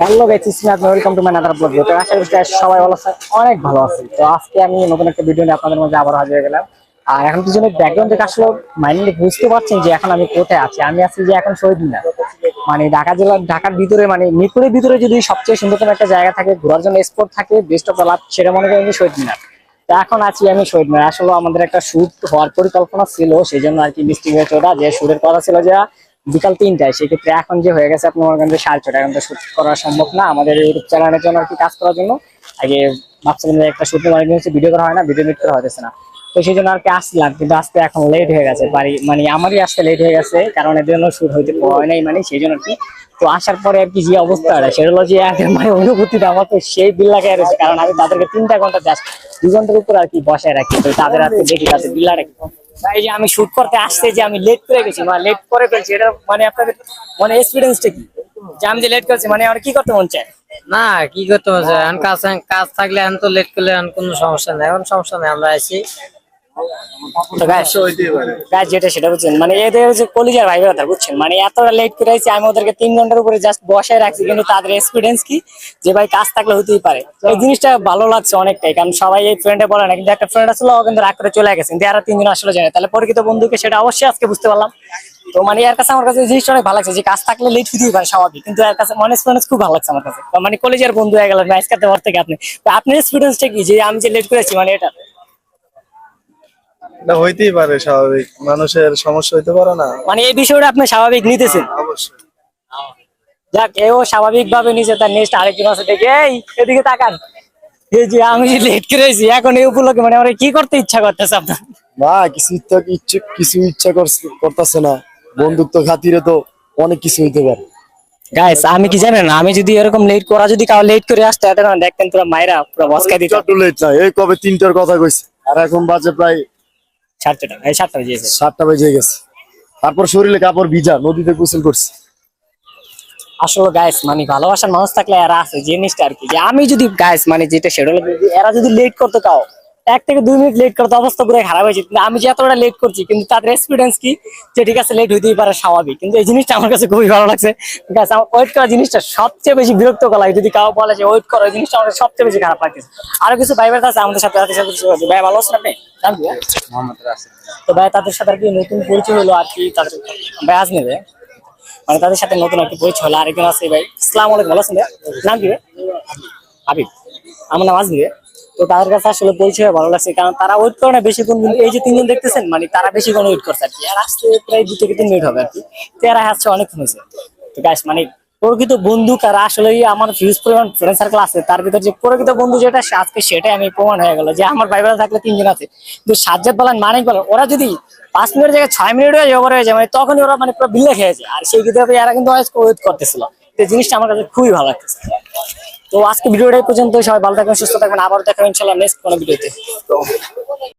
Hello guys, welcome to my another blog. তো আশা করি সবাই ভালো আছেন, অনেক ভালো আছি। তো আজকে আমি নতুন একটা ভিডিও নিয়ে আপনাদের মধ্যে আবার হাজির হয়ে গেলাম। আর এখন পিছনে ব্যাকগ্রাউন্ড থেকে আসলে মাইন্ডলি বুঝতে পারছেন যে এখন আমি কোথায় আছি। আমি আছি যে এখন শহীদ মিনার, মানে ঢাকা জেলার ঢাকার ভিতরে, মানে মিরপুরের ভিতরে যদি সবচেয়ে সুন্দরতম একটা জায়গা থাকে, ঘোরার জন্য স্পট থাকে, বেস্ট অফ লাভ, সেটা মনে করেন যে শহীদ মিনার। তো এখন আছি আমি শহীদ মিনার। আসলে আমাদের একটা শুট হওয়ার পরিকল্পনা ছিল, সেই জন্য আর কি মিষ্টি হয়েছে ওটা, যে শুটের কথা ছিল যে বিকাল 3টায়। সেক্ষেত্রে এখন যে হয়ে গেছে আপনি মনে করেন যে 6:30, এখন তো শুট করা সম্ভব না আমাদের ইউটিউব চ্যানেলের জন্য আর কি, কাজ করার জন্য। আগে ভাবছিলাম যে একটা শুট অনেকদিন হচ্ছে ভিডিও করা হয় না, ভিডিও মিট করা হতেছে না। তো সেই জন্য আর কি আসলাম, কিন্তু আসতে এখন লেট হয়ে গেছে, বাড়ি মানে আমারই আসতে লেট হয়ে গেছে, কারণ এর জন্য শুট হইতে হয় নাই, মানে সেই জন্য আর কি। তো আসার পরে আর কি যে অবস্থাটা, সেটা হলো যে মানে অনুভূতিটা আমার তো সেই দিল লাগে রয়েছে, কারণ আমি তাদেরকে 3টা ঘন্টা জাস্ট 2 ঘন্টার উপর আর কি বসায় রাখি। তো তাদের আর কি দেখি তাদের বিল্লা রাখি। এই যে আমি শুট করতে আসতে যে আমি লেট করে গেছি, মানে লেট করে ফেলছি, এটা মানে আপনাদের মানে এক্সপিরিয়েন্সটা কি, যে আমি যে লেট করছি, মানে আমার কি করতে মন চায়? না, কি করতে হবে? এখন কাজ কাজ থাকলে এখন তো লেট করলে এখন কোনো সমস্যা নেই, এখন সমস্যা নেই, আমরা আছি। তো গাইস যেটা সেটা বুঝছেন, মানে এদের হচ্ছে কলিজার ভাই কথা বুঝছেন, মানে এতটা লেট করে আইছি আমি, ওদেরকে 3 ঘন্টার উপরে জাস্ট বসায় রাখছি, কিন্তু তাদের এক্সপিরিয়েন্স কি, যে ভাই কাজ থাকলে হতেই পারে। এই জিনিসটা ভালো লাগছে অনেকটাই, কারণ সবাই এই ফ্রেন্ডে বলে না, কিন্তু একটা ফ্রেন্ড আসলে ও কিন্তু রাগ করে চলে গেছে, কিন্তু এরা 3 জন আসলে জানে, তাহলে পরিচিত বন্ধুকে সেটা অবশ্যই আজকে বুঝতে পারলাম। তো মানে এর কাছে আমার কাছে এই জিনিসটা অনেক ভালো লাগছে, যে কাজ থাকলে লেট হতেই পারে স্বাভাবিক, কিন্তু এর কাছে মানে এক্সপিরিয়েন্স খুব ভালো লাগছে আমার কাছে। তো মানে কলেজের বন্ধু হয়ে গেল ম্যাচ কাটতে পর থেকে আপনি, তো আপনার এক্সপিরিয়েন্সটা কি, যে আমি যে লেট করেছি মানে এটা? এটা হইতেই পারে, স্বাভাবিক, মানুষের সমস্যা হইতে পারে না। মানে এই বিষয়টা আপনি স্বাভাবিক নিতেছেন? অবশ্যই। যাক, এও স্বাভাবিক ভাবে নিচে, তার নেক্সট আরেকজন আছে দেখে, এই এদিকে তাকান, এই যে আমি যে লেট করেছি, এখন এই উপলক্ষে মানে আমার কি করতে ইচ্ছা করতেছে আপনার? না, কিছু ইচ্ছা করতেছে না। বন্ধুত্ব খাতিরে তো অনেক কিছু হইতে পারে। গাইস আমি কি জানেন, আমি যদি এরকম লেট করা, যদি কাউ লেট করে আসতো, এটা না দেখতেন পুরো মাইরা পুরো বসকা দিত। একটু লেট না, এই কবে 3টার কথা কইছে, আর এখন বাজে প্রায় 7টা, এই 7টা বেজেছে। 7টা বেজে গেছে। তারপর শরীরে কাপড় ভিজা, নদীতে গোসল করছে। আসলে গাইস মানে ভালোবাসার মানুষ থাকলে এরা আছে জিনিসটা আর কি, যে আমি যদি গাইস মানে যেটা সেটা হলো, যদি এরা যদি লেট করতো তাও 1 থেকে 2 মিনিট লেট করতে অবস্থা পুরো খারাপ হয়েছে, কিন্তু আমি যে এতটা লেট করছি, কিন্তু তাদের এক্সপিরিয়েন্স কি, যে ঠিক আছে লেট হইতেই পারে স্বাভাবিক, কিন্তু এই জিনিসটা আমার কাছে খুবই ভালো লাগছে। গাইস আমার ওয়েট করা জিনিসটা সবচেয়ে বেশি বিরক্ত লাগে, যদি কাউ বলে যে ওয়েট করো, এই জিনিসটা আমার সবচেয়ে বেশি খারাপ লাগতেছে। আরো কিছু ভাই ভাই আছে আমাদের সাথে, ভাই ভালো আছেন আপনি? মোহাম্মদ রাসেল। তো ভাই তাদের সাথে আর কি নতুন পরিচয় হলো আর কি, তাদের ভাই আজ নেবে, মানে তাদের সাথে নতুন একটা পরিচয় হলো। আরেকজন আছে ভাই, আসসালামু আলাইকুম, ভালো আছেন ভাই? নাম কি ভাই? হাবিব। আমার নাম আজমি। তো তাদের কাছে আসলে পরিচয় ভালো লাগছে, কারণ তারা ওয়েট করে না বেশিক্ষণ, কিন্তু এই যে 3 জন দেখতেছেন, মানে তারা বেশিক্ষণ ওয়েট করছে আর কি, আর আসতে প্রায় 2 থেকে 3 মিনিট হবে আর কি। তো এরা আসছে অনেকক্ষণ হয়েছে। তো গাইস মানে প্রকৃত বন্ধু কারা, আসলে আমার ফিউজ পরিমাণ ফ্রেন্ড সার্কেল আছে, তার ভিতর যে প্রকৃত বন্ধু যেটা, আজকে সেটাই আমি প্রমাণ হয়ে গেল, যে আমার ভাই বোনেরা থাকলে 3 জন আছে, কিন্তু সাজ্জাদ বলেন মানিক বলেন, ওরা যদি 5 মিনিটের জায়গায় 6 মিনিট হয়ে ওভার হয়ে যায়, মানে তখনই ওরা মানে পুরো বিলে খেয়েছে, আর সেই ক্ষেত্রে এরা কিন্তু ওয়েট করতেছিল। তো এই জিনিসটা আমার কাছে খুবই ভালো লাগতেছে। তো আজকে ভিডিওটা এই পর্যন্ত, সবাই ভালো থাকবেন, সুস্থ থাকবেন, আবার দেখা হবে ইনশাআল্লাহ নেক্সট কোনো ভিডিওতে। তো